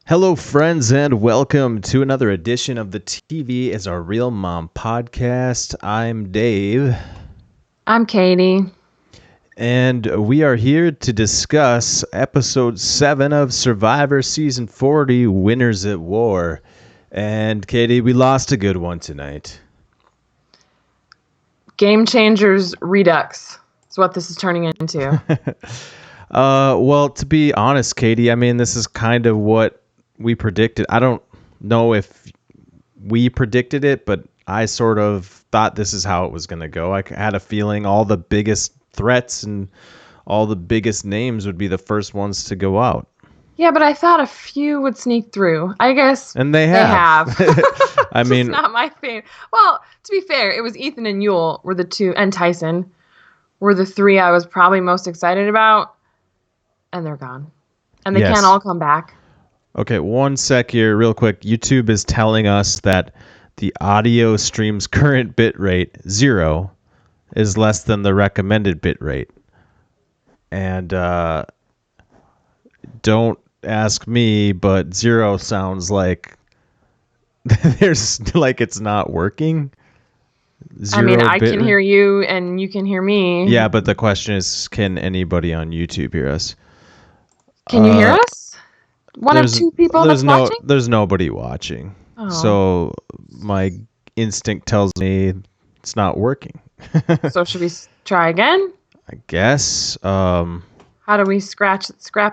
Hello, friends, and welcome to another edition of the TV is Our Real Mom podcast. I'm Dave. I'm Catie. And we are here to discuss episode 7 of Survivor season 40, Winners at War. And Catie, we lost a good one tonight. Game Changers Redux is what this is turning into. Well, to be honest, Catie, I mean, this is kind of what we predicted. I don't know if we predicted it, but I sort of thought this is how it was going to go. I had a feeling all the biggest threats and all the biggest names would be the first ones to go out. Yeah, but I thought a few would sneak through. I guess and they have. I mean, it's not my favorite. Well, to be fair, it was Ethan and Yul were the two, and Tyson were the three I was probably most excited about, and they're gone. And they can't all come back. Okay, one sec here, real quick. YouTube is telling us that the audio stream's current bit rate, 0, is less than the recommended bit rate. And don't ask me, but 0 sounds like it's not working. I mean, I can hear you and you can hear me. Yeah, but the question is, can anybody on YouTube hear us? Can you hear us? One of two people that's watching? There's nobody watching. Oh. So my instinct tells me it's not working. So should we try again? I guess. How do we scrap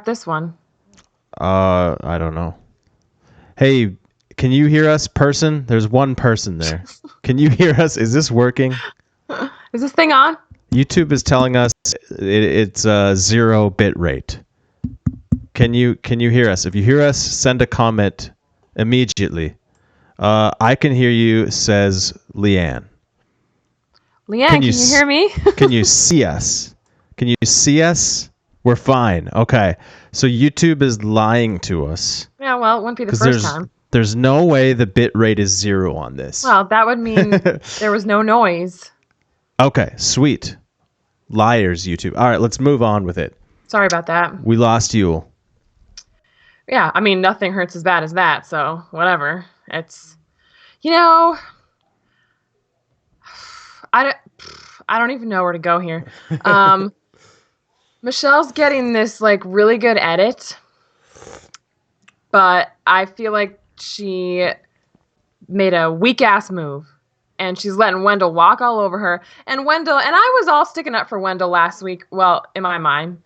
this one? I don't know. Hey, can you hear us, person? There's one person there. Can you hear us? Is this working? Is this thing on? YouTube is telling us it's a 0 bit rate. Can you hear us? If you hear us, send a comment immediately. I can hear you, says Leanne. Leanne, can you hear me? Can you see us? Can you see us? We're fine. Okay. So YouTube is lying to us. Yeah, well, it wouldn't be the first time. There's no way the bit rate is 0 on this. Well, that would mean there was no noise. Okay, sweet. Liars, YouTube. All right, let's move on with it. Sorry about that. We lost Yul. Yeah, I mean, nothing hurts as bad as that, so whatever. It's, I don't even know where to go here. Michelle's getting this, really good edit, but I feel like she made a weak-ass move, and she's letting Wendell walk all over her. And I was all sticking up for Wendell last week, well, in my mind,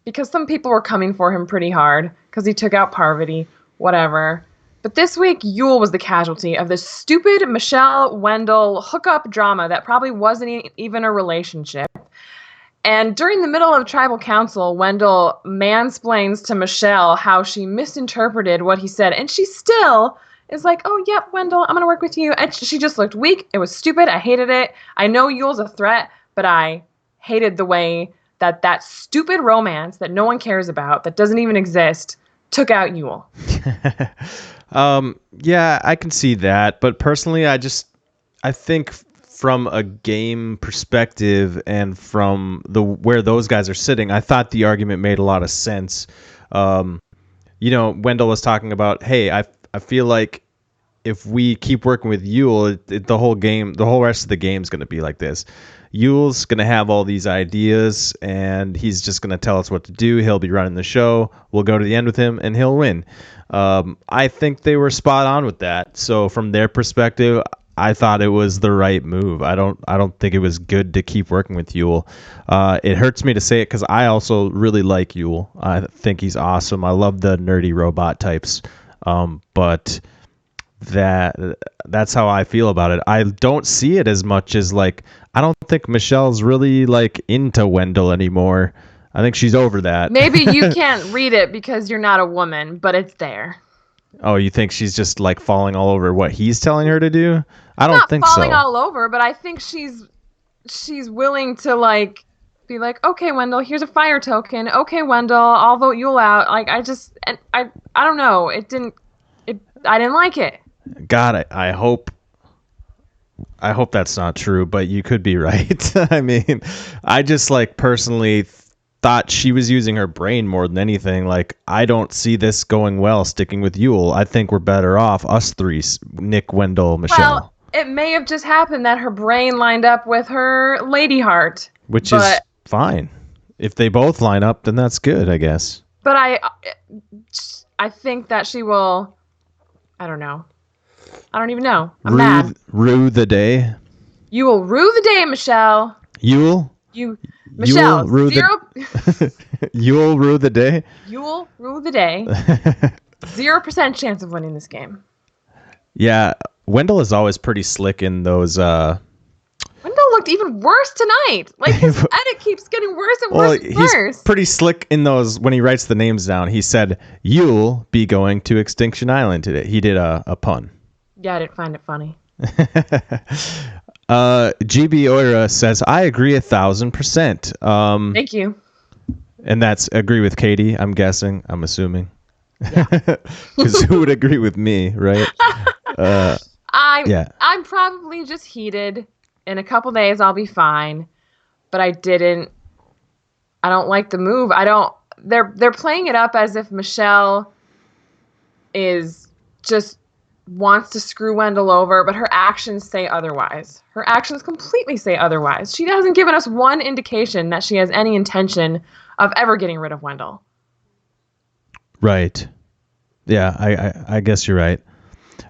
because some people were coming for him pretty hard because he took out Parvati, whatever. But this week, Yul was the casualty of this stupid Michelle-Wendell hookup drama that probably wasn't even a relationship. And during the middle of tribal council, Wendell mansplains to Michelle how she misinterpreted what he said. And she still is like, oh, yep, Wendell, I'm going to work with you. And she just looked weak. It was stupid. I hated it. I know Yul's a threat, but I hated the way that stupid romance that no one cares about, that doesn't even exist, took out Yul. Yeah, I can see that. But personally, I think from a game perspective and from where those guys are sitting, I thought the argument made a lot of sense. Wendell was talking about, hey, I feel like if we keep working with Yul, the whole rest of the game is going to be like this. Yul's going to have all these ideas, and he's just going to tell us what to do. He'll be running the show. We'll go to the end with him, and he'll win. I think they were spot on with that. So from their perspective, I thought it was the right move. I don't think it was good to keep working with Yul. It hurts me to say it because I also really like Yul. I think he's awesome. I love the nerdy robot types. But that's how I feel about it. I don't see it as much as I don't think Michelle's really into Wendell anymore. I think she's over that. Maybe you can't read it because you're not a woman, but it's there. Oh, you think she's just falling all over what he's telling her to do? I don't think so. Not falling all over, but I think she's willing to be like, okay, Wendell, here's a fire token. Okay, Wendell, I'll vote Yul out. I don't know. I didn't like it. God, I hope that's not true, but you could be right. I mean, I just personally thought she was using her brain more than anything. Like, I don't see this going well sticking with Yule. I think we're better off, us three, Nick, Wendell, Michelle. Well, it may have just happened that her brain lined up with her lady heart. Which is fine. If they both line up, then that's good, I guess. But I think that she will, I don't know. I don't even know. I'm mad. Rue the day. You will rue the day, Michelle. Michelle, You'll rue You'll rue the day? You'll rue the day. 0% chance of winning this game. Yeah, Wendell is always pretty slick in those. Wendell looked even worse tonight. Like, his edit keeps getting worse and worse and worse. He's pretty slick in those when he writes the names down. He said, "You'll be going to Extinction Island today." He did a pun. Yeah, I didn't find it funny. GB Oira says, "I agree 1,000%." Thank you. And that's agree with Catie, I'm guessing. I'm assuming. Yeah. Because who would agree with me, right? I'm probably just heated. In a couple days, I'll be fine. But I don't like the move. They're playing it up as if Michelle is just wants to screw Wendell over, but her actions say otherwise. Her actions completely say otherwise. She hasn't given us one indication that she has any intention of ever getting rid of Wendell. Right. Yeah, I guess you're right.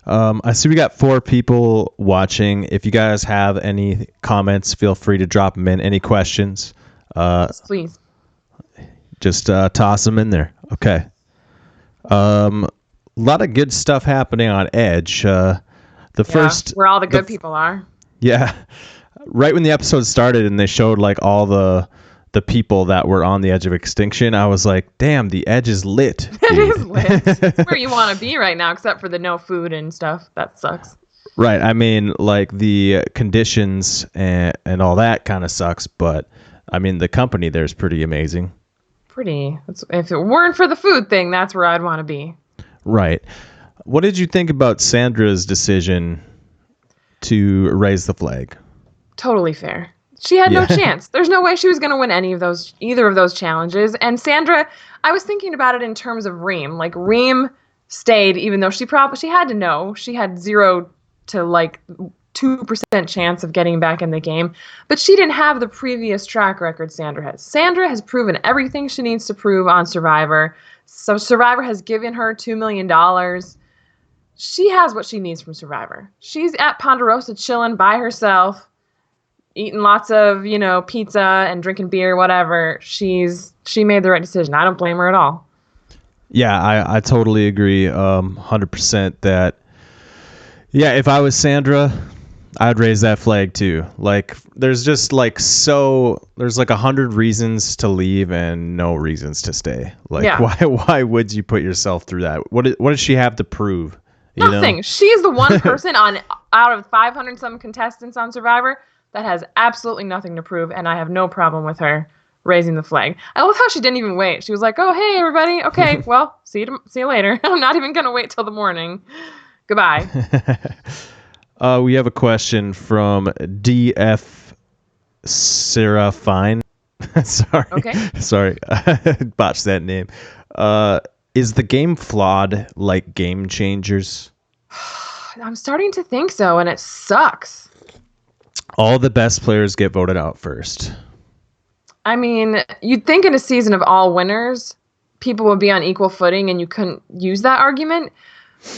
I see we got 4 people watching. If you guys have any comments, feel free to drop them in. Any questions? Yes, please. Just toss them in there. Okay. A lot of good stuff happening on Edge. Where all the good people are. Yeah. Right when the episode started and they showed like all the people that were on the edge of extinction, I was like, damn, the Edge is lit. It is lit. It's where you want to be right now, except for the no food and stuff. That sucks. Right. I mean, like the conditions and all that kind of sucks, but I mean, the company there's pretty amazing. If it weren't for the food thing, that's where I'd want to be. Right. What did you think about Sandra's decision to raise the flag? Totally fair. She had no chance. There's no way she was going to win either of those challenges. And Sandra, I was thinking about it in terms of Reem. Like, Reem stayed, even though she had to know. She had 0 to like 2% chance of getting back in the game. But she didn't have the previous track record Sandra has. Sandra has proven everything she needs to prove on Survivor. So Survivor has given her $2 million. She has what she needs from Survivor. She's at Ponderosa chilling by herself, eating lots of, pizza and drinking beer, whatever. She made the right decision. I don't blame her at all. Yeah, I totally agree 100% that, yeah, if I was Sandra, I'd raise that flag too. Like, there's just like there's like 100 reasons to leave and no reasons to stay. Like, why would you put yourself through that? What does she have to prove? Nothing. She's the one person out of 500 some contestants on Survivor that has absolutely nothing to prove, and I have no problem with her raising the flag. I love how she didn't even wait. She was like, "Oh, hey everybody. Okay, well, see you later. I'm not even gonna wait till the morning. Goodbye." We have a question from DF Serafine. Sorry. Okay. Sorry. Botched that name. Is the game flawed like Game Changers? I'm starting to think so, and it sucks. All the best players get voted out first. I mean, you'd think in a season of all winners, people would be on equal footing and you couldn't use that argument.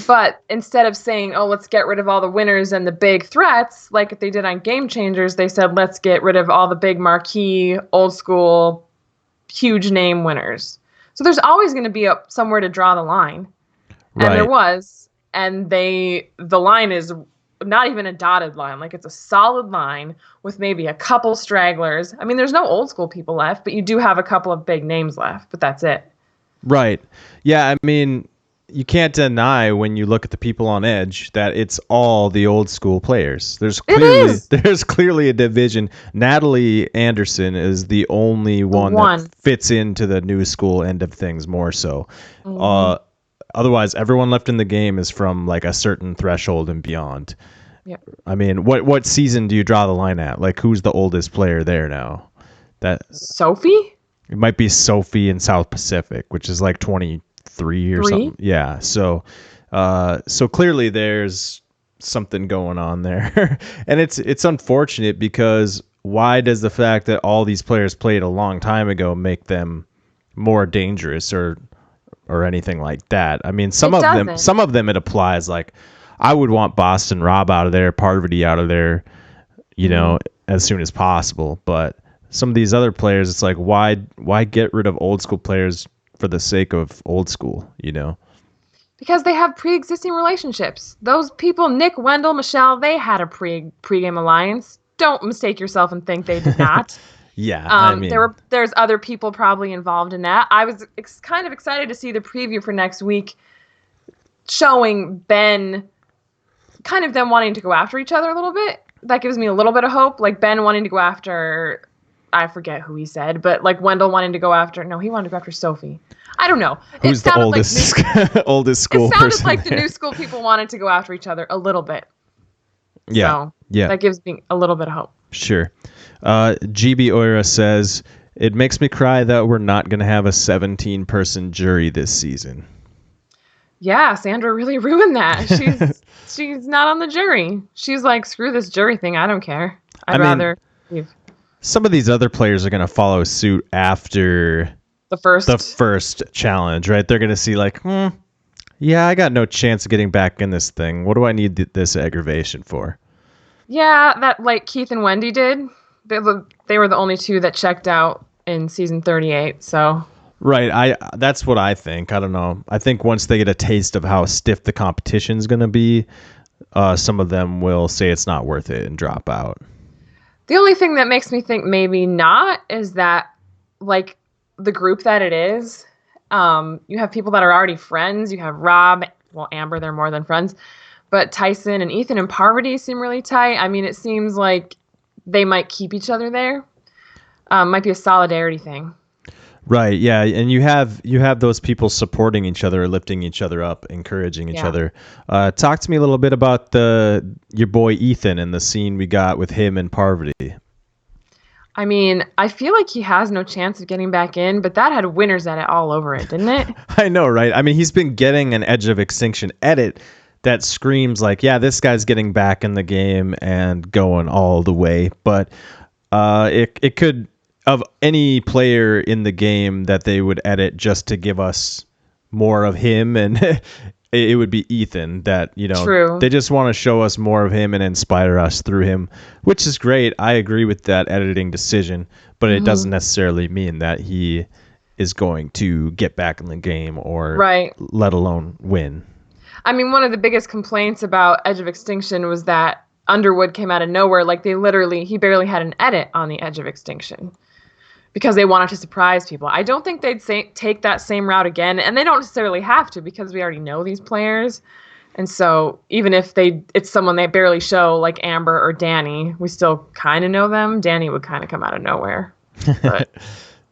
But instead of saying, oh, let's get rid of all the winners and the big threats, like they did on Game Changers, they said, let's get rid of all the big marquee, old school, huge name winners. So there's always going to be somewhere to draw the line. Right. And there was. And the line is not even a dotted line. Like, it's a solid line with maybe a couple stragglers. I mean, there's no old school people left, but you do have a couple of big names left, but that's it. Right. Yeah, I mean, you can't deny when you look at the people on Edge that it's all the old school players. There's clearly a division. Natalie Anderson is the only one that fits into the new school end of things more so. Mm-hmm. Otherwise, everyone left in the game is from like a certain threshold and beyond. Yep. I mean, what season do you draw the line at? Like, who's the oldest player there now? Sophie? It might be Sophie in South Pacific, which is like 23 or Three? something. Yeah. So clearly there's something going on there. And it's unfortunate because why does the fact that all these players played a long time ago make them more dangerous or anything like that? I mean, It doesn't. some of them it applies. Like, I would want Boston Rob out of there, Parvati out of there, Mhm. as soon as possible. But some of these other players, it's like, why get rid of old school players for the sake of old school? Because they have pre-existing relationships. Those people, Nick, Wendell, Michelle, they had a pre-game alliance. Don't mistake yourself and think they did not. Yeah, I mean, There's other people probably involved in that. I was kind of excited to see the preview for next week, showing Ben, kind of them wanting to go after each other a little bit. That gives me a little bit of hope. Like Ben wanting to go after, I forget who he said, but like Wendell wanting to go after. No, he wanted to go after Sophie. I don't know. who's the oldest oldest school it sounded person like the there? new school people wanted to go after each other a little bit. Yeah, So yeah, that gives me a little bit of hope. sure. GB Oira says, it makes me cry that we're not going to have a 17-person jury this season. Yeah, Sandra really ruined that. She's not on the jury. She's like, screw this jury thing. I don't care. I'd rather leave. Some of these other players are going to follow suit after The first. the first challenge, right? They're going to see like, yeah, I got no chance of getting back in this thing. What do I need this aggravation for? Yeah, that like Keith and Wendy did. They were the only two that checked out in season 38. So Right. That's what I think. I don't know. I think once they get a taste of how stiff the competition's going to be, some of them will say it's not worth it and drop out. the only thing that makes me think maybe not is that like the group that it is, you have people that are already friends. You have Rob, well, Amber, they're more than friends, but Tyson and Ethan and Parvati seem really tight. I mean, it seems like they might keep each other there. Might be a solidarity thing. Right. Yeah. And you have those people supporting each other, lifting each other up, encouraging each Yeah. other. Talk to me a little bit about your boy Ethan and the scene we got with him and Parvati. I mean, I feel like he has no chance of getting back in, but that had winners at it all over it, didn't it? I know, right? I mean, he's been getting an Edge of Extinction edit that screams like, yeah, this guy's getting back in the game and going all the way. But it could, of any player in the game that they would edit just to give us more of him, and it would be Ethan. That True. They just want to show us more of him and inspire us through him, which is great. I agree with that editing decision, but it doesn't necessarily mean that he is going to get back in the game or Right. let alone win. I mean, one of the biggest complaints about Edge of Extinction was that Underwood came out of nowhere. Like he barely had an edit on the Edge of Extinction because they wanted to surprise people. I don't think they'd take that same route again, and they don't necessarily have to because we already know these players. And so even if it's someone they barely show, like Amber or Danny, we still kind of know them. Danny would kind of come out of nowhere. But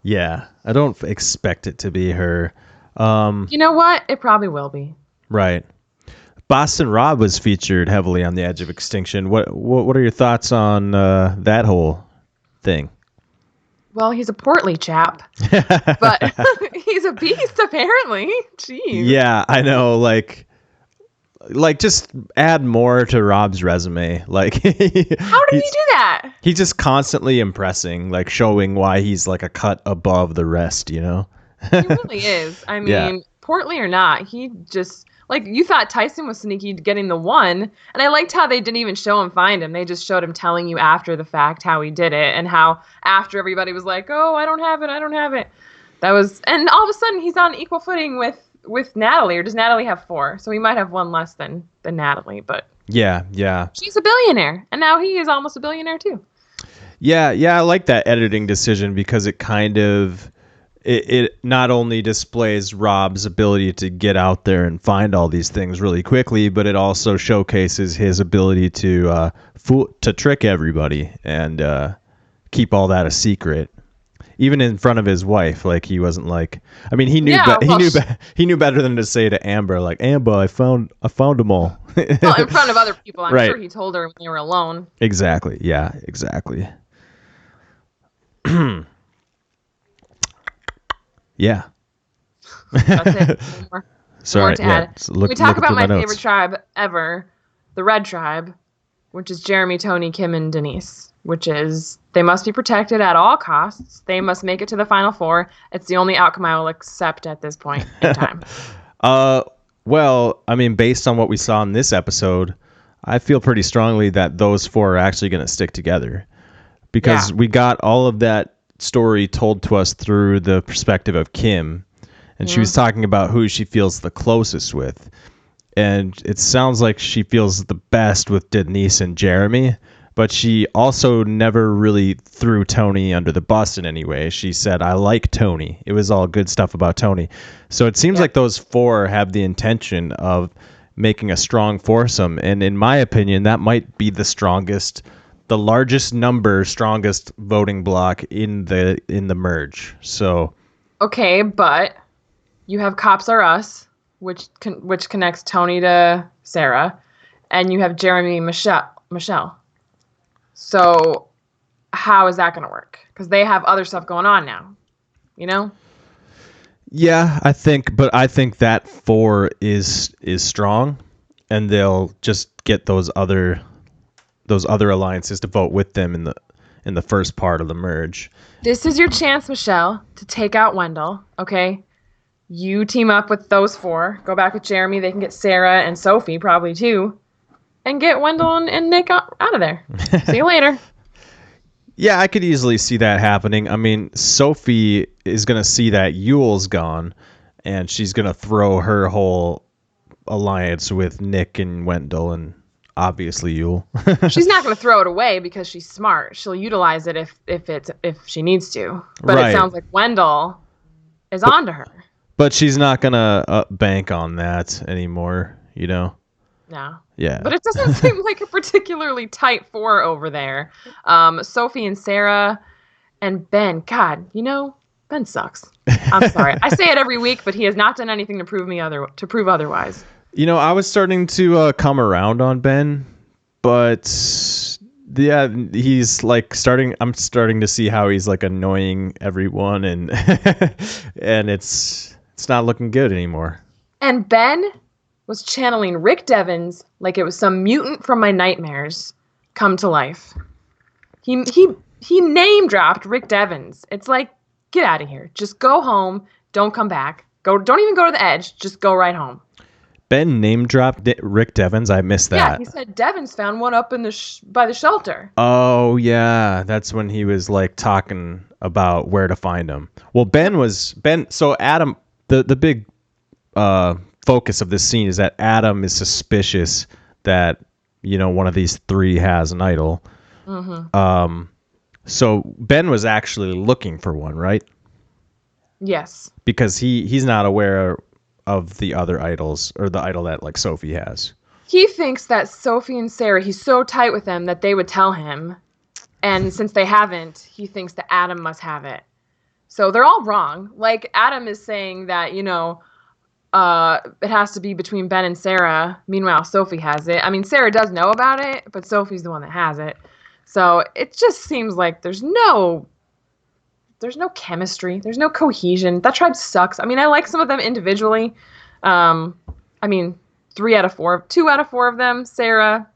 Yeah, I don't expect it to be her. you know what? It probably will be. Right. Boston Rob was featured heavily on the Edge of Extinction. What are your thoughts on that whole thing? Well, he's a portly chap, but he's a beast apparently. Jeez. Yeah, I know. Like just add more to Rob's resume. Like, How did he do that? He's just constantly impressing, like showing why he's like a cut above the rest. He really is. I mean, portly or not, he just like you thought Tyson was sneaky getting the one, and I liked how they didn't even show him find him. They just showed him telling you after the fact how he did it, and how after everybody was like, "Oh, I don't have it." That was, and all of a sudden he's on equal footing with Natalie, or does Natalie have 4? So he might have one less than Natalie, but yeah, she's a billionaire, and now he is almost a billionaire too. yeah. I like that editing decision because it kind of it not only displays Rob's ability to get out there and find all these things really quickly, but it also showcases his ability to trick everybody and keep all that a secret, even in front of his wife. Like, he wasn't like, I mean, he knew he knew better than to say to Amber, like, Amber, I found them all. Well, in front of other people, I'm Right. sure he told her when they were alone. Exactly. Yeah. Exactly. Yeah. That's it. No more, no more Sorry. to Yeah. add. So We talk looking about through my my favorite notes. tribe ever, the Red Tribe, which is Jeremy, Tony, Kim, and Denise, which is they must be protected at all costs. They must make it to the final four. It's the only outcome I will accept at this point in time. Uh, well, I mean, based on what we saw in this episode, I feel pretty strongly that those four are actually going to stick together Yeah. because we got all of that story told to us through the perspective of Kim, and she was Mhm. talking about who she feels the closest with. And it sounds like she feels the best with Denise and Jeremy, but she also never really threw Tony under the bus in any way. She said, I like Tony. It was all good stuff about Tony. So it seems Yeah. like those four have the intention of making a strong foursome. And in my opinion, that might be the largest number, strongest voting block in the merge. So Okay, but you have Cops Are Us, which connects Tony to Sarah, and you have Jeremy Michelle. So how is that going to work? Because they have other stuff going on now. You know? yeah, I think that four is strong, and they'll just get those other alliances to vote with them in the first part of the merge. This is your chance, Michelle, to take out Wendell. Okay, you team up with those four. Go back with Jeremy. They can get Sarah and Sophie probably too, and get Wendell and Nick out of there. See you later. Yeah, I could easily see that happening. I mean, Sophie is going to see that Yule's gone, and she's going to throw her whole alliance with Nick and Wendell and obviously Yule. She's not going to throw it away because she's smart. She'll utilize it if she needs to. But Right. It sounds like Wendell is onto her. But she's not going to bank on that anymore, you know? No. Yeah. But it doesn't seem like a particularly tight four over there. Sophie and Sarah and Ben. God, Ben sucks. I'm sorry. I say it every week, but he has not done anything to prove otherwise. I was starting to come around on Ben, but yeah, he's like I'm starting to see how he's like annoying everyone, and and it's not looking good anymore. And Ben was channeling Rick Devens like it was some mutant from my nightmares come to life. He name dropped Rick Devens. It's like, get out of here. Just go home. Don't come back. Don't even go to the edge. Just go right home. Ben name dropped Rick Devens. I missed that. Yeah, he said Devens found one up in by the shelter. Oh yeah, that's when he was like talking about where to find him. Well, So Adam, the big focus of this scene is that Adam is suspicious that one of these three has an idol. Mm-hmm. So Ben was actually looking for one, right? Yes. Because he's not aware of the other idols or the idol that like Sophie has. He thinks that Sophie and Sarah, he's so tight with them that they would tell him. And since they haven't, he thinks that Adam must have it. So they're all wrong. Like Adam is saying that, it has to be between Ben and Sarah. Meanwhile, Sophie has it. I mean, Sarah does know about it, but Sophie's the one that has it. So it just seems like there's no chemistry. There's no cohesion. That tribe sucks. I mean, I like some of them individually. I mean, 2 out of 4 of them, Sarah,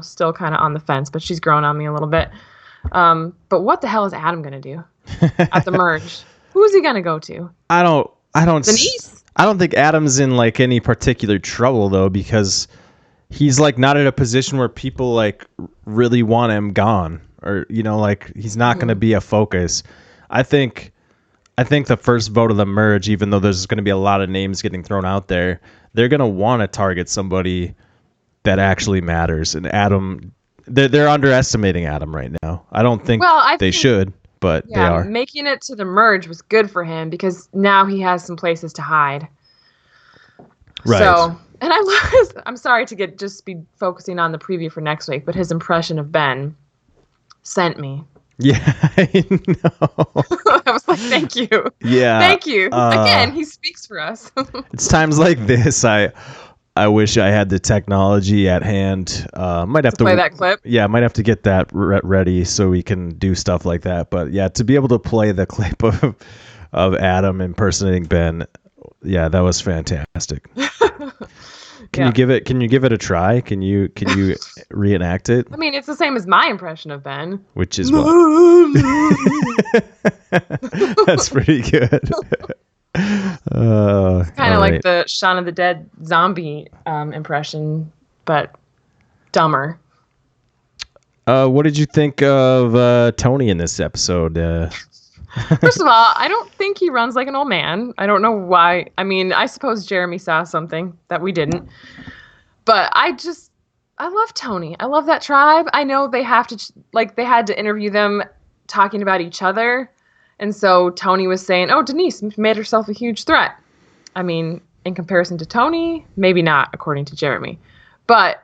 still kind of on the fence, but she's grown on me a little bit. But what the hell is Adam going to do at the merge? Who is he going to go to? I don't Denise? I don't think Adam's in like any particular trouble though, because he's like not in a position where people like really want him gone, or like he's not going to be a focus. I think the first vote of the merge, even though there's going to be a lot of names getting thrown out there, they're going to want to target somebody that actually matters. And Adam, they're underestimating Adam right now. I don't think they should, but they are. Making it to the merge was good for him because now he has some places to hide. Right. So, and I'm sorry to just be focusing on the preview for next week, but his impression of Ben sent me. Yeah, I know. I was like, thank you. Yeah. Thank you. Again, he speaks for us. It's times like this I wish I had the technology at hand. Might have to play that clip. Yeah, might have to get that ready so we can do stuff like that. But yeah, to be able to play the clip of Adam impersonating Ben. Yeah, that was fantastic. Can you Yeah. give it a try? Can you reenact it? I mean, it's the same as my impression of Ben. Which is what? That's pretty good. Kind All of like right. the Shaun of the Dead zombie impression, but dumber. What did you think of Tony in this episode? First of all, I don't think he runs like an old man. I don't know why. I mean, I suppose Jeremy saw something that we didn't. But I love Tony. I love that tribe. I know they have to, like, they had to interview them talking about each other. And so Tony was saying, oh, Denise made herself a huge threat. I mean, in comparison to Tony, maybe not, according to Jeremy. But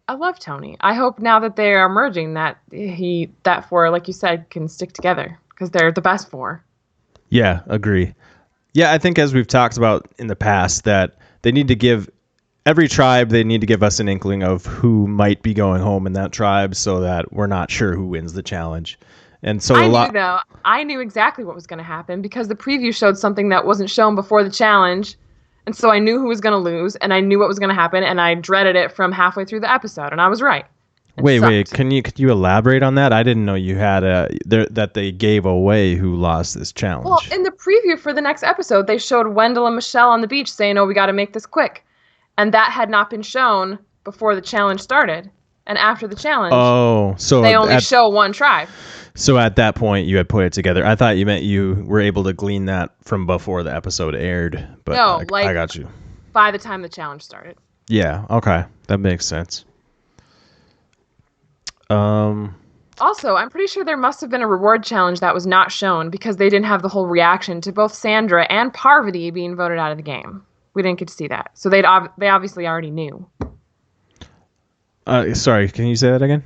I love Tony. I hope now that they are merging that that four, like you said, can stick together because they're the best four. Yeah, agree. Yeah, I think as we've talked about in the past that they need to give every tribe, they need to give us an inkling of who might be going home in that tribe so that we're not sure who wins the challenge. And so I knew exactly what was going to happen because the preview showed something that wasn't shown before the challenge. And so I knew who was going to lose and I knew what was going to happen and I dreaded it from halfway through the episode and I was right. Wait, can you elaborate on that? I didn't know you had that they gave away who lost this challenge. Well, in the preview for the next episode, they showed Wendell and Michelle on the beach saying, "Oh, we got to make this quick." And that had not been shown before the challenge started. And after the challenge, so they only show one tribe. So at that point, you had put it together. I thought you meant you were able to glean that from before the episode aired. But no, I got you. By the time the challenge started. Yeah, okay. That makes sense. Also, I'm pretty sure there must have been a reward challenge that was not shown because they didn't have the whole reaction to both Sandra and Parvati being voted out of the game. We didn't get to see that. So they obviously already knew. Sorry, can you say that again?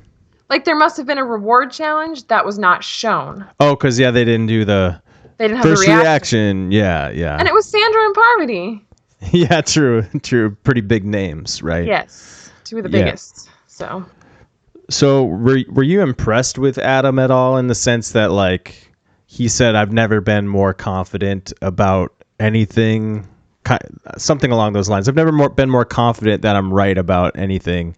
Like there must have been a reward challenge that was not shown. Oh, because they didn't do they didn't have first the reaction. Yeah. And it was Sandra and Parvati. Yeah, true. Pretty big names, right? Yes, two of the biggest. So were you impressed with Adam at all in the sense that like he said, I've never been more confident about anything, something along those lines. I've never been more confident that I'm right about anything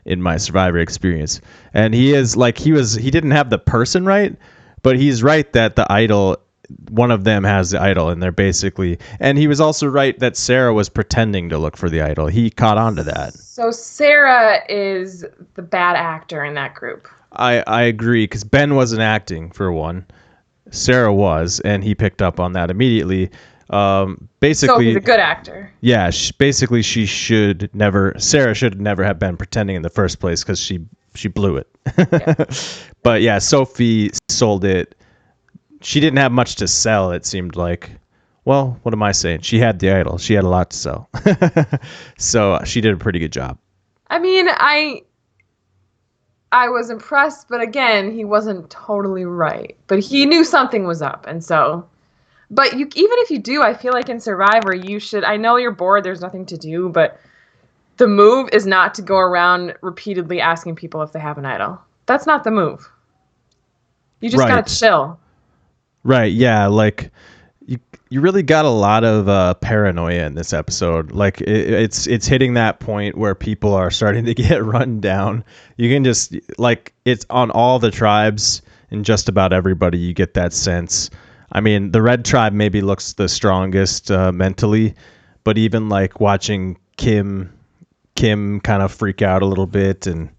in my Survivor experience. And he didn't have the person right, but he's right that the idol, one of them has the idol and they're basically, and he was also right that Sarah was pretending to look for the idol. He caught on to that. So Sarah is the bad actor in that group. I agree because Ben wasn't acting for one. Sarah was, and he picked up on that immediately. Basically, so he's a good actor. Yeah, basically Sarah should never have been pretending in the first place because she blew it. Yeah. But yeah, Sophie sold it. She didn't have much to sell, it seemed like. Well, what am I saying? She had the idol. She had a lot to sell. So she did a pretty good job. I mean, I was impressed, but again, he wasn't totally right. But he knew something was up, and so... But even if you do, I feel like in Survivor, you should... I know you're bored, there's nothing to do, but the move is not to go around repeatedly asking people if they have an idol. That's not the move. You just gotta chill. Right, yeah, like... You really got a lot of paranoia in this episode. Like it's hitting that point where people are starting to get run down. You can just like it's on all the tribes and just about everybody. You get that sense. I mean, the red tribe maybe looks the strongest mentally, but even like watching Kim kind of freak out a little bit, and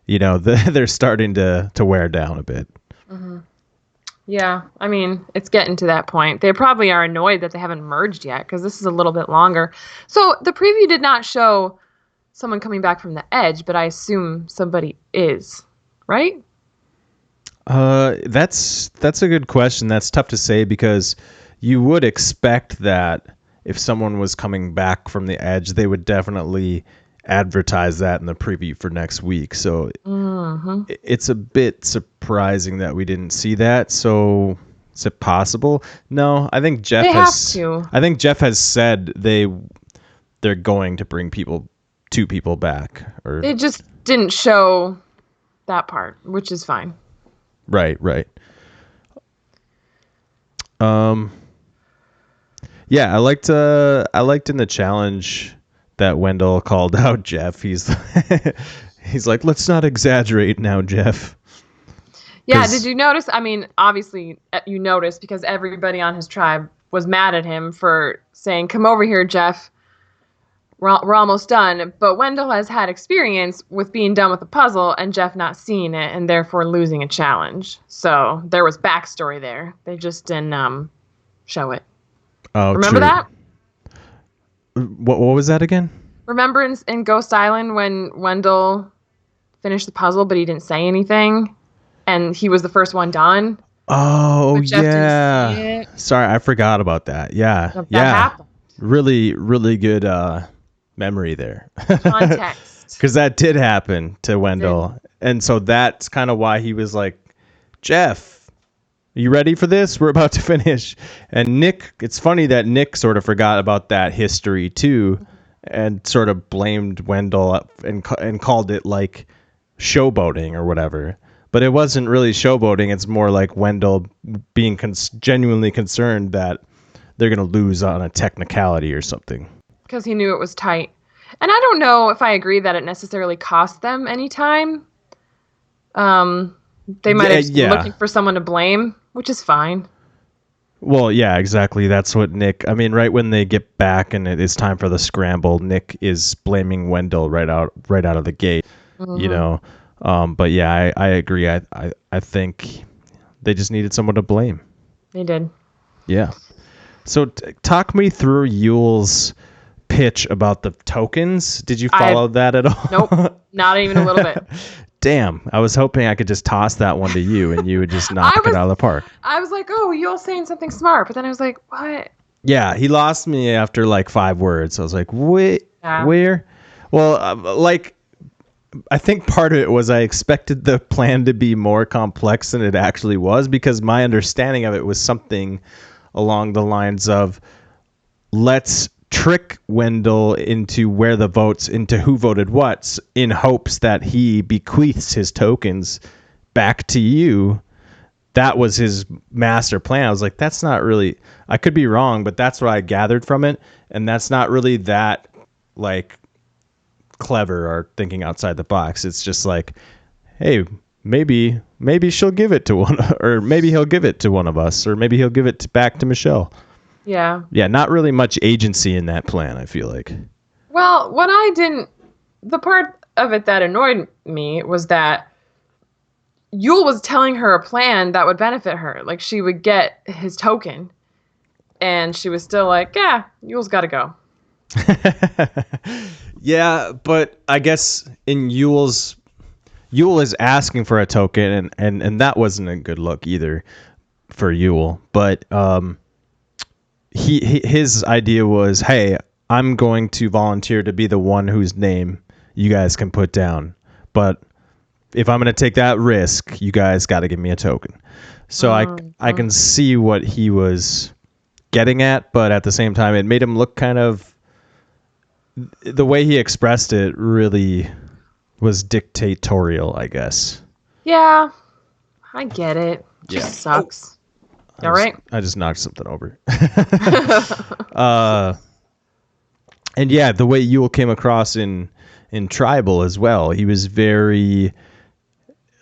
they're starting to wear down a bit. Mm-hmm. Yeah, I mean, it's getting to that point. They probably are annoyed that they haven't merged yet because this is a little bit longer. So the preview did not show someone coming back from the edge, but I assume somebody is, right? That's a good question. That's tough to say because you would expect that if someone was coming back from the edge, they would definitely advertise that in the preview for next week. So it's a bit surprising that we didn't see that. So is it possible? No, I think Jeff has said they're going to bring two people back. Or it just didn't show that part, which is fine. Right. Yeah, I liked in the challenge that Wendell called out Jeff. He's like, let's not exaggerate now, Jeff. Yeah, did Because you notice? I mean, obviously you noticed because everybody on his tribe was mad at him for saying, "Come over here, Jeff. We're almost done." But Wendell has had experience with being done with a puzzle and Jeff not seeing it and therefore losing a challenge. So there was backstory there. They just didn't show it. oh, Remember true. that? What was that again? Remember in Ghost Island when Wendell finished the puzzle but he didn't say anything and he was the first one done, Oh but Jeff didn't see yeah. it? Sorry, I forgot about that. Yeah, So that yeah. happened. Really, really good memory there. Context. Because that did happen to It did. Wendell, and so that's kind of why he was like, Jeff, you ready for this? We're about to finish. And Nick, it's funny that Nick sort of forgot about that history too, and sort of blamed Wendell up and called it like showboating or whatever. But it wasn't really showboating. It's more like Wendell being genuinely concerned that they're going to lose on a technicality or something. Because he knew it was tight. And I don't know if I agree that it necessarily cost them any time. They might have just been Yeah. looking for someone to blame, which is fine. Well, yeah, exactly. That's what Nick. I mean, right when they get back and it is time for the scramble, Nick is blaming Wendell right out of the gate. You know, but yeah, I agree. I think they just needed someone to blame. They did. Yeah. So talk me through Yule's pitch about the tokens. Did you follow that at all? Nope, not even a little bit. Damn, I was hoping I could just toss that one to you and you would just knock it out of the park. I was like, oh, you're saying something smart. But then I was like, what? Yeah, he lost me after like 5 words. I was like, wait, Yeah. where? Well, like, I think part of it was I expected the plan to be more complex than it actually was, because my understanding of it was something along the lines of, let's trick Wendell into where the votes, into who voted what, in hopes that he bequeaths his tokens back to you. That was his master plan. I was like, that's not really, I could be wrong, but that's what I gathered from it. And that's not really that like clever or thinking outside the box. It's just like, hey, maybe she'll give it to one, or maybe he'll give it to one of us, or maybe he'll give it back to Michelle. Yeah. Yeah, not really much agency in that plan, I feel like. Well, the part of it that annoyed me was that Yule was telling her a plan that would benefit her. Like, she would get his token. And she was still like, yeah, Yule's got to go. Yeah, but I guess in Yule is asking for a token, and that wasn't a good look either for Yule. But his idea was, hey, I'm going to volunteer to be the one whose name you guys can put down. But if I'm going to take that risk, you guys got to give me a token. So I can see what he was getting at, but at the same time, it made him look kind of, the way he expressed it really was dictatorial, I guess. Yeah, I get it. Just sucks. All right. I just knocked something over. And yeah, the way Yule came across in Tribal as well, he was very.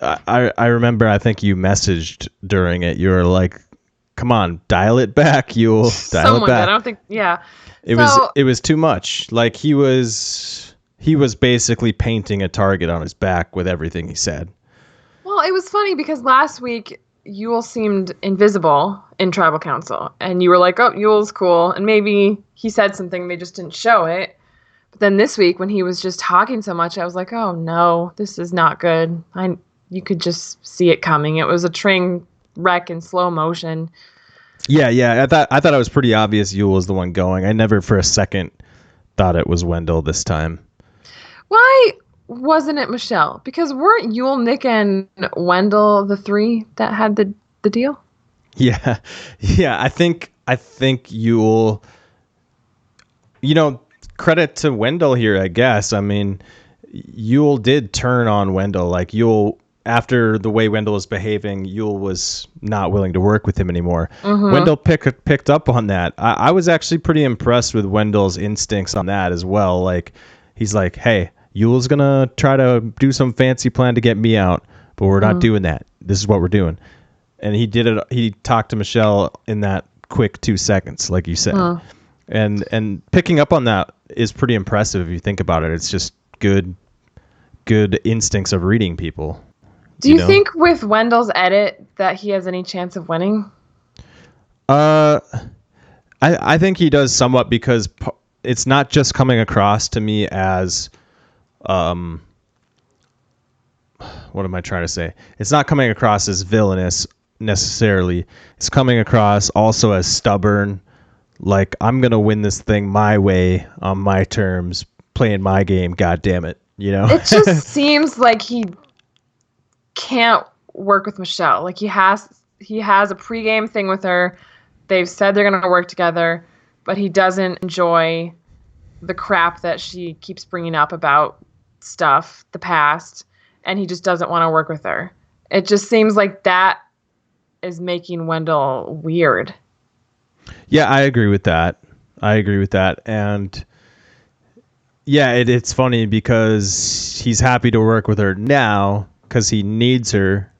I remember. I think you messaged during it. You were like, "Come on, dial it back, Yule. Dial it back." I don't think. Yeah. It was too much. Like he was basically painting a target on his back with everything he said. Well, it was funny because last week Yule seemed invisible in Tribal Council, and you were like, "Oh, Yule's cool," and maybe he said something, they just didn't show it. But then this week, when he was just talking so much, I was like, "Oh no, this is not good." You could just see it coming. It was a train wreck in slow motion. Yeah. I thought it was pretty obvious Yule was the one going. I never for a second thought it was Wendell this time. Why wasn't it Michelle? Because weren't Yule, Nick, and Wendell the three that had the deal? Yeah. I think Yule. Credit to Wendell here, I guess. I mean, Yule did turn on Wendell. Like Yule after the way Wendell was behaving, Yule was not willing to work with him anymore. Mm-hmm. Wendell picked up on that. I was actually pretty impressed with Wendell's instincts on that as well. Like, he's like, hey, Yule's going to try to do some fancy plan to get me out, but we're not doing that. This is what we're doing. And he did it. He talked to Michelle in that quick 2 seconds, like you said. And picking up on that is pretty impressive if you think about it. It's just good instincts of reading people. Do you think with Wendell's edit that he has any chance of winning? I think he does somewhat, because it's not just coming across to me as what am I trying to say? It's not coming across as villainous necessarily. It's coming across also as stubborn, like, I'm gonna win this thing my way, on my terms, playing my game, god damn it, you know? It just seems like he can't work with Michelle. Like, he has a pregame thing with her. They've said they're going to work together, but he doesn't enjoy the crap that she keeps bringing up about stuff, the past, and he just doesn't want to work with her. It just seems like that is making Wendell weird. Yeah, I agree with that. And yeah, it's funny because he's happy to work with her now because he needs her.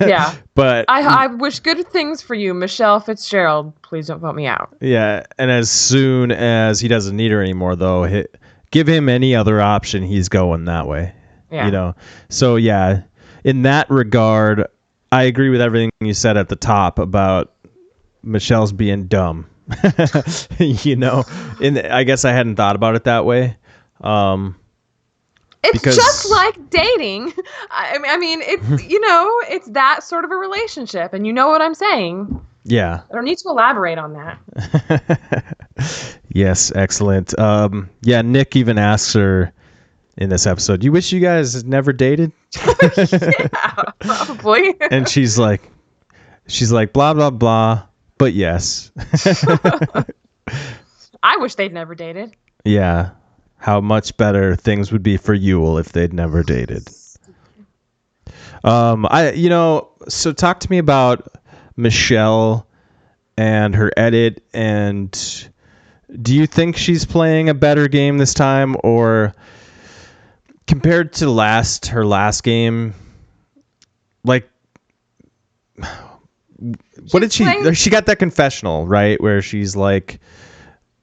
Yeah. But I wish good things for you, Michelle Fitzgerald. Please don't vote me out. Yeah, and as soon as he doesn't need her anymore, though, give him any other option, he's going that way. Yeah. You know? So, yeah, in that regard, I agree with everything you said at the top about Michelle's being dumb. You know? I guess I hadn't thought about it that way. It's just like dating. I mean, it's, it's that sort of a relationship, and you know what I'm saying. Yeah. I don't need to elaborate on that. Yes, excellent. Yeah, Nick even asks her in this episode, you wish you guys had never dated? Yeah, probably. And she's like, blah, blah, blah, but yes. I wish they'd never dated. Yeah. How much better things would be for Yule if they'd never dated. So talk to me about Michelle and her edit, and do you think she's playing a better game this time, or compared to her last game, like, what did she got that confessional, right, where she's like,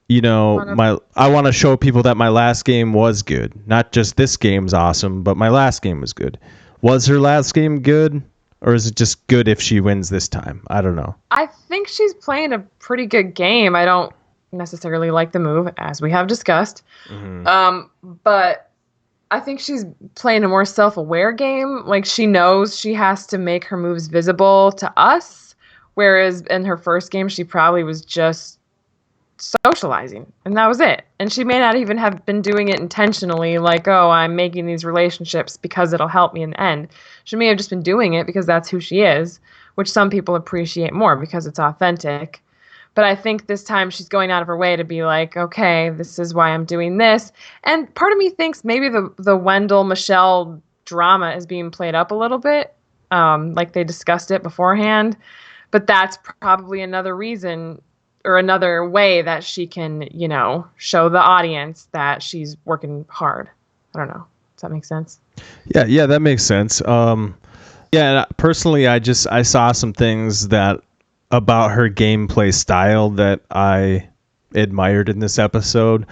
I want to show people that my last game was good. Not just this game's awesome, but my last game was good. Was her last game good? Or is it just good if she wins this time? I don't know. I think she's playing a pretty good game. I don't necessarily like the move, as we have discussed. Mm-hmm. But I think she's playing a more self-aware game. Like, she knows she has to make her moves visible to us. Whereas in her first game, she probably was just socializing, and that was it. And she may not even have been doing it intentionally, like, oh, I'm making these relationships because it'll help me in the end. She may have just been doing it because that's who she is, which some people appreciate more because it's authentic. But I think this time she's going out of her way to be like, okay, this is why I'm doing this. And part of me thinks maybe the Wendell Michelle drama is being played up a little bit, like they discussed it beforehand. But that's probably another reason, or another way that she can, show the audience that she's working hard. I don't know. Does that make sense? Yeah, that makes sense. Yeah, personally, I saw some things that about her gameplay style that I admired in this episode.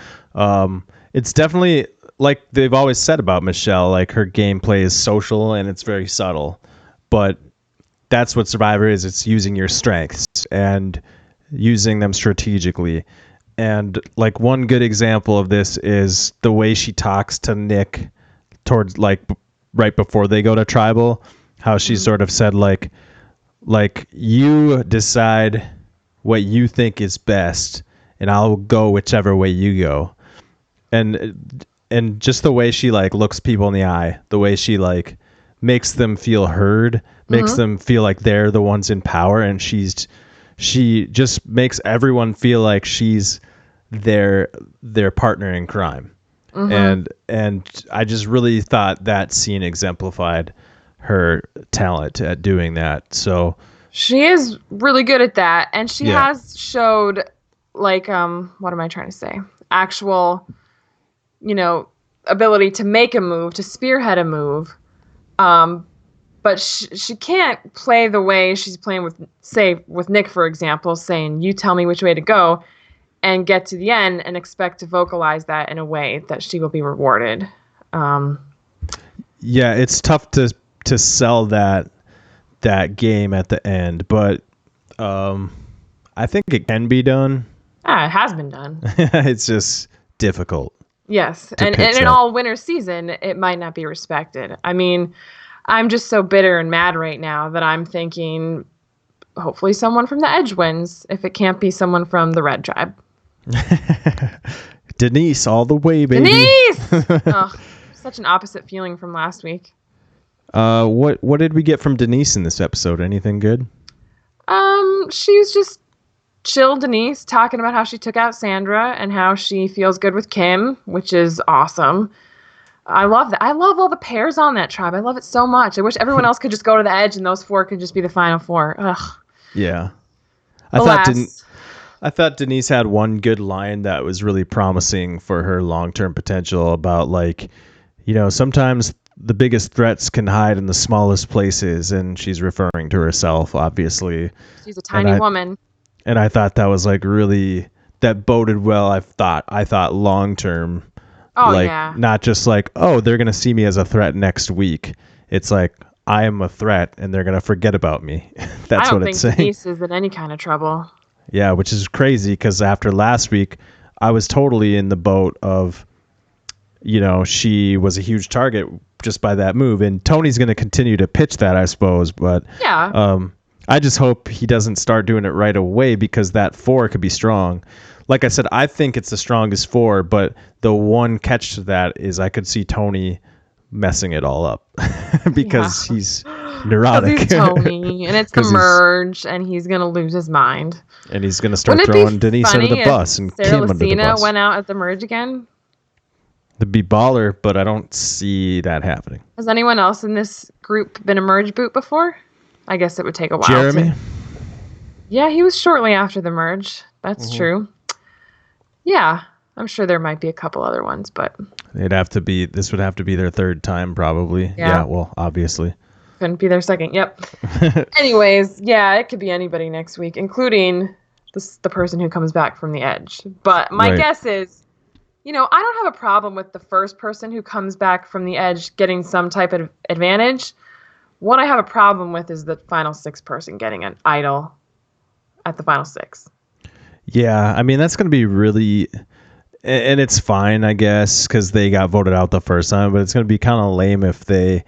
It's definitely, like they've always said about Michelle, like, her gameplay is social and it's very subtle. But that's what Survivor is. It's using your strengths and using them strategically. And like, one good example of this is the way she talks to Nick towards, like, right before they go to tribal, how she sort of said, like you decide what you think is best and I'll go whichever way you go. And just the way she, like, looks people in the eye, the way she, like, makes them feel heard, makes them feel like they're the ones in power, and she just makes everyone feel like she's their partner in crime. And I just really thought that scene exemplified her talent at doing that. So She is really good at that, and she yeah. has showed like what am I trying to say? Actual, you know, ability to make a move, to spearhead a move. Um, but she can't play the way she's playing with, say, with Nick, for example, saying, "You tell me which way to go," and get to the end and expect to vocalize that in a way that she will be rewarded. Um, Yeah, it's tough to sell that game at the end, but I think it can be done. it has been done. It's just difficult Yes, to and pitch in that. all winter season, it might not be respected. I mean, I'm just so bitter and mad right now that I'm thinking, hopefully, someone from the Edge wins. If it can't be someone from the Red Tribe, Denise, all the way, baby. Denise. Ugh, such an opposite feeling from last week. What did we get from Denise in this episode? Anything good? She's just chill Denise talking about how she took out Sandra and how she feels good with Kim, which is awesome. I love that. I love all the pairs on that tribe. I love it so much. I wish everyone else could just go to the Edge and those four could just be the final four. Ugh. Yeah. Alas. I thought Denise had one good line that was really promising for her long-term potential about like, sometimes the biggest threats can hide in the smallest places, and she's referring to herself, obviously. She's a tiny woman. And I thought that was like really, that boded well. I thought long-term. Oh, like, yeah. not just like, oh, they're going to see me as a threat next week. It's like, I am a threat and they're going to forget about me. That's what it's saying. Denise is in any kind of trouble. Yeah, which is crazy because after last week, I was totally in the boat of, she was a huge target just by that move. And Tony's going to continue to pitch that, I suppose. But yeah, I just hope he doesn't start doing it right away because that 4 could be strong. Like I said, I think it's the strongest 4, but the one catch to that is I could see Tony messing it all up because he's neurotic. He's Tony, and it's the merge, and he's gonna lose his mind. And he's gonna start throwing Denise under the bus and Sarah Kim under the bus. Went out at the merge again. To be baller, but I don't see that happening. Has anyone else in this group been a merge boot before? I guess it would take a while. Jeremy? Yeah, he was shortly after the merge. That's true. Yeah, I'm sure there might be a couple other ones, but this would have to be their third time probably. Yeah, well, obviously. Couldn't be their second. Yep. Anyways, yeah, it could be anybody next week, including the person who comes back from the Edge. But my guess is, I don't have a problem with the first person who comes back from the Edge getting some type of advantage. What I have a problem with is the final 6 person getting an idol at the final 6. Yeah, I mean, that's going to be really, and it's fine, I guess, because they got voted out the first time, but it's going to be kind of lame if they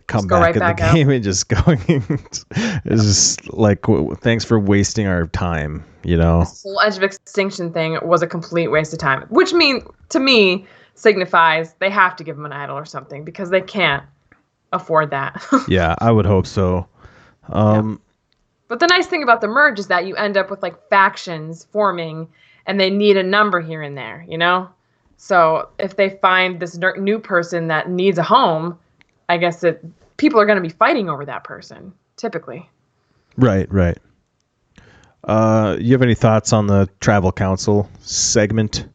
come back in the game and just going, it's just like, thanks for wasting our time, This whole Edge of Extinction thing was a complete waste of time, which to me, signifies they have to give them an idol or something because they can't afford that. Yeah, I would hope so. But the nice thing about the merge is that you end up with like factions forming and they need a number here and there, So if they find this new person that needs a home, I guess people are going to be fighting over that person, typically. Right. You have any thoughts on the Tribal Council segment?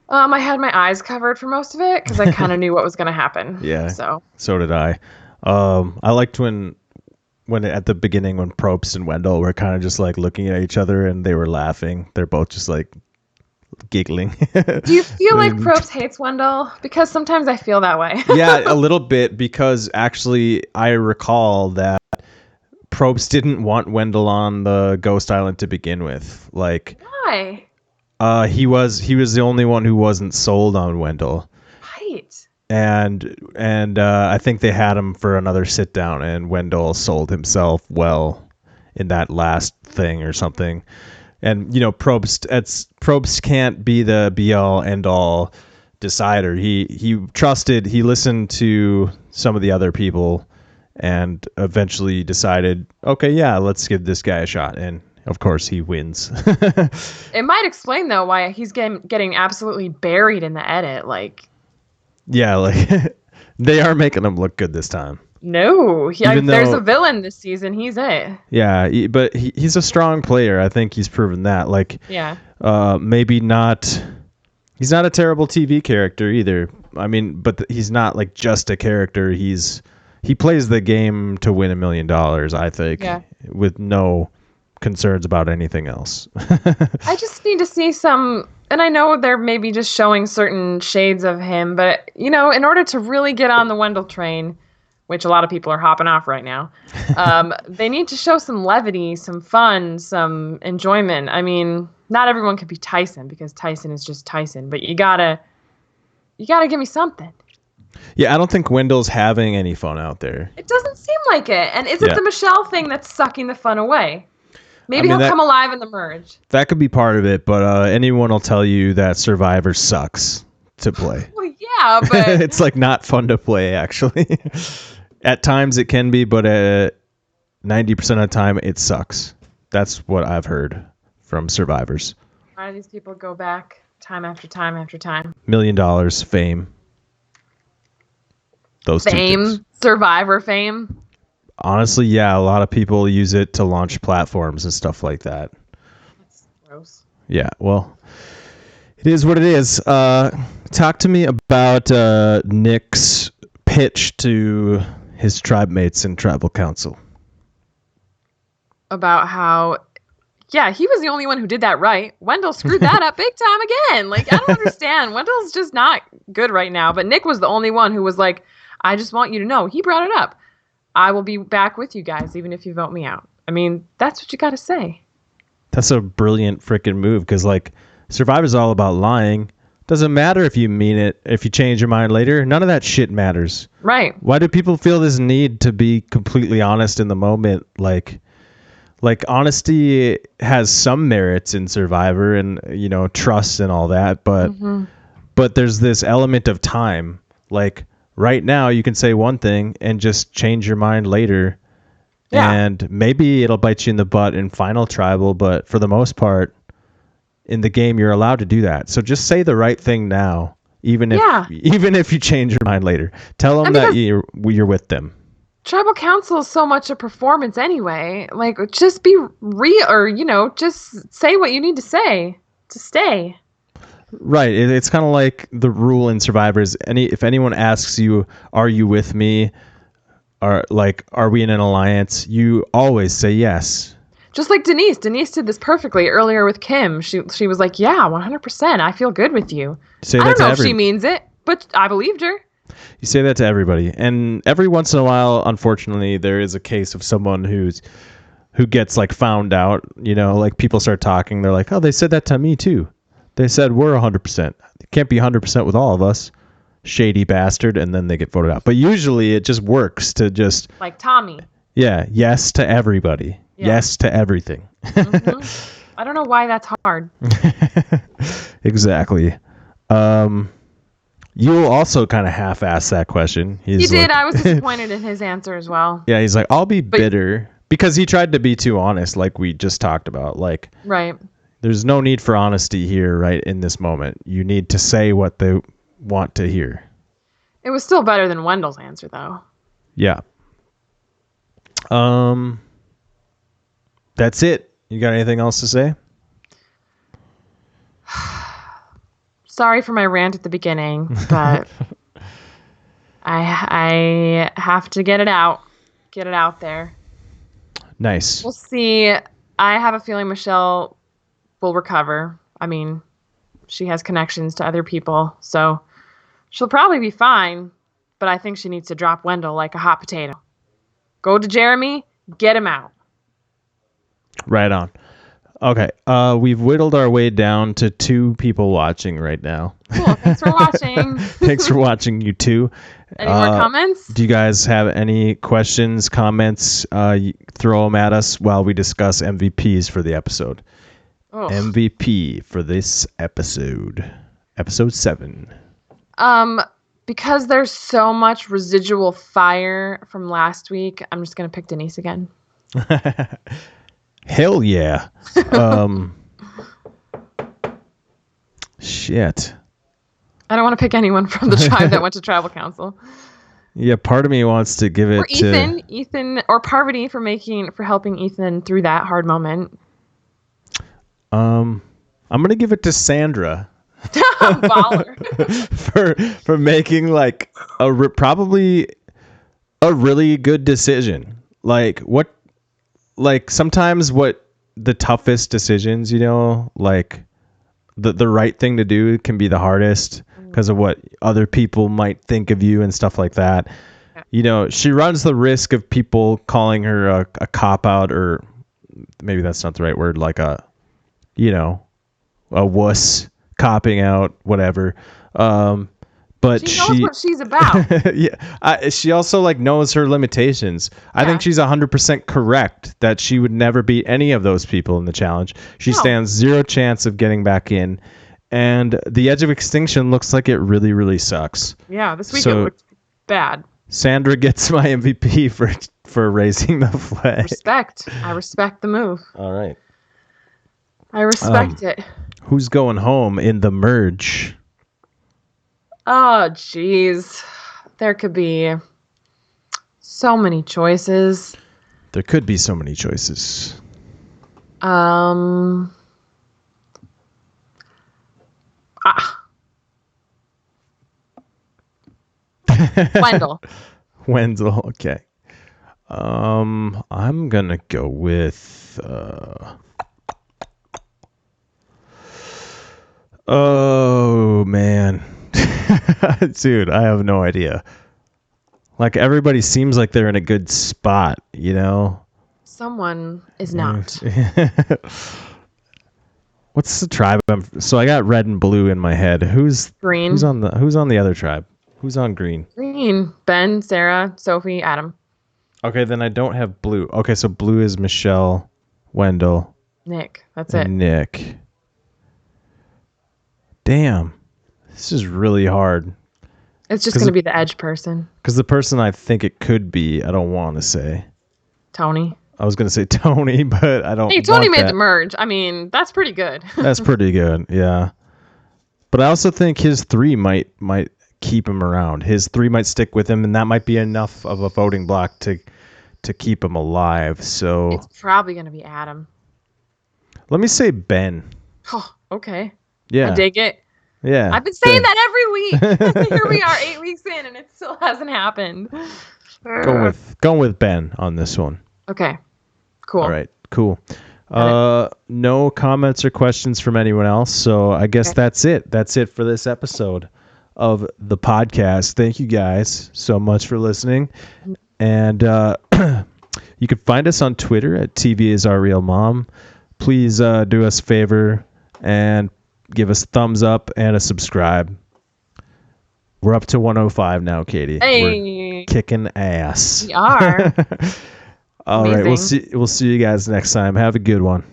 I had my eyes covered for most of it because I kind of knew what was going to happen. Yeah, so did I. I liked when at the beginning when Probst and Wendell were kind of just like looking at each other and they were laughing. They're both just like giggling. Do you feel like Probst hates Wendell? Because sometimes I feel that way. Yeah, a little bit, because actually I recall that Probst didn't want Wendell on the Ghost Island to begin with. Like, why? He was the only one who wasn't sold on Wendell. Right. And I think they had him for another sit down, and Wendell sold himself well in that last thing or something. And Probst can't be the be all end all decider. He listened to some of the other people and eventually decided, okay, yeah, let's give this guy a shot. And of course he wins. It might explain though why he's getting absolutely buried in the edit. Like, yeah, like they are making him look good this time. No, Even there's a though, villain this season. He's it. yeah, but he's a strong player. I think he's proven that. Like, Yeah. maybe not. He's not a terrible TV character either. I mean, but he's not like just a character. He plays the game to win $1 million. I think, Yeah. with no concerns about anything else. I just need to see some, and I know they're maybe just showing certain shades of him, but in order to really get on the Wendell train, which a lot of people are hopping off right now, they need to show some levity, some fun, some enjoyment. I mean, not everyone can be Tyson because Tyson is just Tyson, but you gotta give me something. Yeah, I don't think Wendell's having any fun out there. It doesn't seem like it, and is it the Michelle thing that's sucking the fun away? Maybe he'll come alive in the merge. That could be part of it, but anyone will tell you that Survivor sucks to play. Well, yeah, but it's like not fun to play, actually. At times it can be, but 90% of the time it sucks. That's what I've heard from survivors. Why do these people go back time after time after time? $1 million, fame. Those fame, two things. Survivor fame. Honestly, yeah, a lot of people use it to launch platforms and stuff like that. That's gross. Yeah, well, it is what it is. Talk to me about Nick's pitch to his tribe mates in tribal council. About how, yeah, he was the only one who did that right. Wendell screwed that up big time again. Like, I don't understand. Wendell's just not good right now. But Nick was the only one who was like, I just want you to know. He brought it up. I will be back with you guys, even if you vote me out. I mean, that's what you got to say. That's a brilliant freaking move because, like, Survivor's all about lying. Doesn't matter if you mean it, if you change your mind later. None of that shit matters. Right. Why do people feel this need to be completely honest in the moment? Like honesty has some merits in Survivor and, trust and all that. But there's this element of time. Like, right now, you can say one thing and just change your mind later. Yeah. And maybe it'll bite you in the butt in Final Tribal, but for the most part, in the game, you're allowed to do that. So just say the right thing now, even if you change your mind later. Tell them that you're with them. Tribal Council is so much a performance anyway. Like, just be real, or, just say what you need to say to stay. Right. It's kind of like the rule in Survivors. If anyone asks you, are you with me? Are we in an alliance? You always say yes. Just like Denise. Denise did this perfectly earlier with Kim. She was like, yeah, 100%. I feel good with you. I don't know if she means it, but I believed her. You say that to everybody. And every once in a while, unfortunately, there is a case of someone who gets like found out, like people start talking. They're like, oh, they said that to me too. They said we're 100%. It can't be 100% with all of us. Shady bastard. And then they get voted out. But usually it just works to just... Like Tommy. Yeah. Yes to everybody. Yeah. Yes to everything. Mm-hmm. I don't know why that's hard. Exactly. You'll also kind of half-ass that question. He did. I was disappointed in his answer as well. Yeah. He's like, I'll be bitter. Because he tried to be too honest, like we just talked about. Like... Right. There's no need for honesty here, right, in this moment. You need to say what they want to hear. It was still better than Wendell's answer, though. Yeah. That's it. You got anything else to say? Sorry for my rant at the beginning, but I have to get it out. Get it out there. Nice. We'll see. I have a feeling Michelle will recover. I mean, she has connections to other people, so she'll probably be fine, but I think she needs to drop Wendell like a hot potato. Go to Jeremy, get him out. Right on. Okay, we've whittled our way down to 2 people watching right now. Cool, thanks for watching. Thanks for watching, you two. Any more comments? Do you guys have any questions, comments? Throw them at us while we discuss MVPs for the episode. Oh. MVP for this episode 7. Because there's so much residual fire from last week, I'm just gonna pick Denise again. Hell yeah. Shit. I don't want to pick anyone from the tribe that went to tribal council. Yeah, part of me wants to give Or it to Ethan, or Parvati for helping Ethan through that hard moment. I'm gonna give it to Sandra Baller. for making like probably a really good decision. Like sometimes what the toughest decisions, like the right thing to do can be the hardest because of what other people might think of you and stuff like that. She runs the risk of people calling her a cop out, or maybe that's not the right word, like a wuss, copping out, whatever. But she knows what she's about. yeah, she also like knows her limitations. I think she's 100% correct that she would never beat any of those people in the challenge. She stands zero chance of getting back in, and the edge of extinction looks like it really, really sucks. Yeah, this week it looked bad. Sandra gets my MVP for raising the flag. I respect the move. All right. I respect it. Who's going home in the merge? Oh, jeez. There could be so many choices. There could be so many choices. Wendell. Wendell, okay. I'm gonna go with oh man. Dude, I have no idea. Like everybody seems like they're in a good spot, Someone is not. What's the tribe? So I got red and blue in my head. Who's green? Who's on the other tribe? Who's on green? Green. Ben, Sarah, Sophie, Adam. Okay, then I don't have blue. Okay, so blue is Michelle, Wendell, Nick. That's it. Nick. Damn. This is really hard. It's just going to be the edge person. Because the person I think it could be, I don't want to say. Tony. I was going to say Tony, but I don't. Hey, Tony made the merge. I mean, that's pretty good. That's pretty good, yeah. But I also think his 3 might keep him around. His 3 might stick with him, and that might be enough of a voting block to keep him alive. So it's probably going to be Adam. Let me say Ben. Oh, okay. Yeah. I dig it. Yeah. I've been saying that every week. Here we are 8 weeks in, and it still hasn't happened. Going with Ben on this one. Okay. Cool. All right. Cool. No comments or questions from anyone else. So I guess that's it. That's it for this episode of the podcast. Thank you guys so much for listening. And you can find us on Twitter at TV is our real mom. Please do us a favor and give us a thumbs up and a subscribe. We're up to 105 now, Catie. Hey. We're kicking ass. We are. All right. We'll see you guys next time. Have a good one.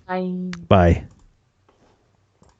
Bye. Bye.